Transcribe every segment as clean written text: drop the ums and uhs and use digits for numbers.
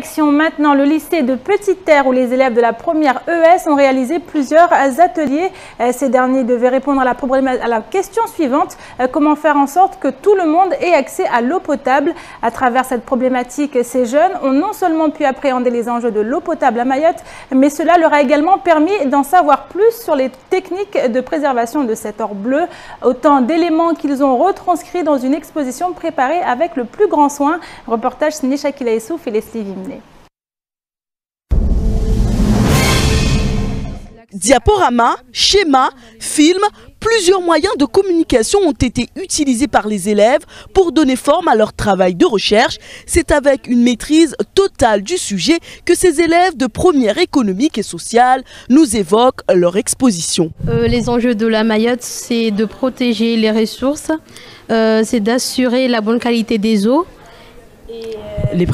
Direction maintenant le lycée de Petite-Terre où les élèves de la première ES ont réalisé plusieurs ateliers. Ces derniers devaient répondre à la question suivante, comment faire en sorte que tout le monde ait accès à l'eau potable. À travers cette problématique, ces jeunes ont non seulement pu appréhender les enjeux de l'eau potable à Mayotte, mais cela leur a également permis d'en savoir plus sur les techniques de préservation de cet or bleu. Autant d'éléments qu'ils ont retranscrits dans une exposition préparée avec le plus grand soin. Reportage signé Shakila Essouf et Leslie Vimné. Diaporama, schéma, film, plusieurs moyens de communication ont été utilisés par les élèves pour donner forme à leur travail de recherche. C'est avec une maîtrise totale du sujet que ces élèves de première économique et sociale nous évoquent leur exposition. Les enjeux de la Mayotte, c'est de protéger les ressources, c'est d'assurer la bonne qualité des eaux. Les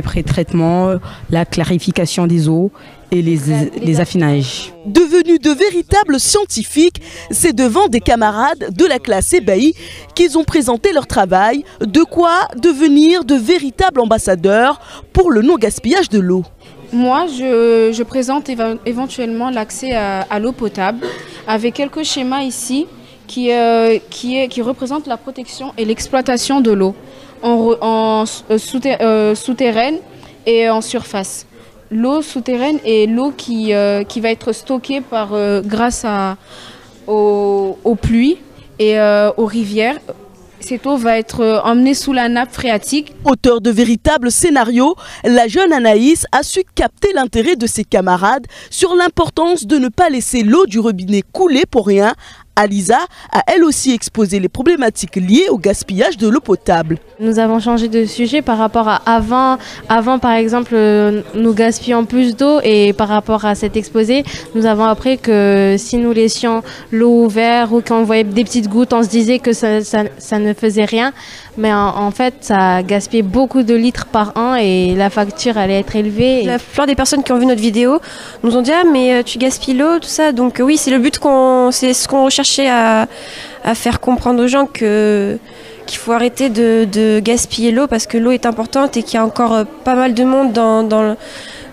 pré-traitements, la clarification des eaux et les affinages. Devenus de véritables scientifiques, c'est devant des camarades de la classe ébahie qu'ils ont présenté leur travail, de quoi devenir de véritables ambassadeurs pour le non-gaspillage de l'eau. Moi, je présente éventuellement l'accès à l'eau potable avec quelques schémas ici qui représentent la protection et l'exploitation de l'eau souterraine et en surface. L'eau souterraine est l'eau qui va être stockée grâce aux pluies et aux rivières. Cette eau va être emmenée sous la nappe phréatique. Auteur de véritables scénarios, la jeune Anaïs a su capter l'intérêt de ses camarades sur l'importance de ne pas laisser l'eau du robinet couler pour rien. Alisa a elle aussi exposé les problématiques liées au gaspillage de l'eau potable. Nous avons changé de sujet par rapport à avant. Avant, par exemple, nous gaspillions plus d'eau et par rapport à cet exposé, nous avons appris que si nous laissions l'eau ouverte ou qu'on voyait des petites gouttes, on se disait que ça ne faisait rien. Mais en fait, ça gaspille beaucoup de litres par an et la facture allait être élevée. La plupart des personnes qui ont vu notre vidéo nous ont dit « Ah, mais tu gaspilles l'eau, tout ça ». Donc oui, c'est le but c'est ce qu'on recherchait à faire comprendre aux gens qu'il faut arrêter de gaspiller l'eau parce que l'eau est importante et qu'il y a encore pas mal de monde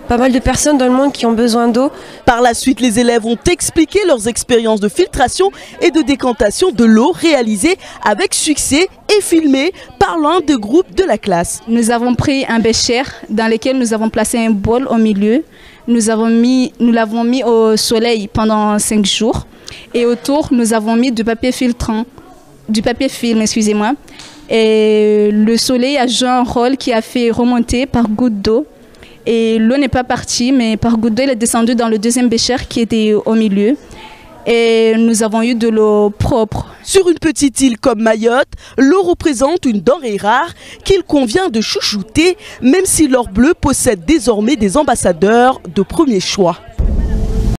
pas mal de personnes dans le monde qui ont besoin d'eau. Par la suite, les élèves ont expliqué leurs expériences de filtration et de décantation de l'eau réalisées avec succès et filmées par l'un des groupes de la classe. Nous avons pris un bécher dans lequel nous avons placé un bol au milieu. Nous l'avons mis au soleil pendant 5 jours. Et autour, nous avons mis du papier film, excusez-moi. Et le soleil a joué un rôle qui a fait remonter par goutte d'eau. Et l'eau n'est pas partie, mais par goutte d'eau, elle est descendue dans le deuxième bécher qui était au milieu. Et nous avons eu de l'eau propre. Sur une petite île comme Mayotte, l'eau représente une denrée rare qu'il convient de chouchouter, même si l'or bleu possède désormais des ambassadeurs de premier choix.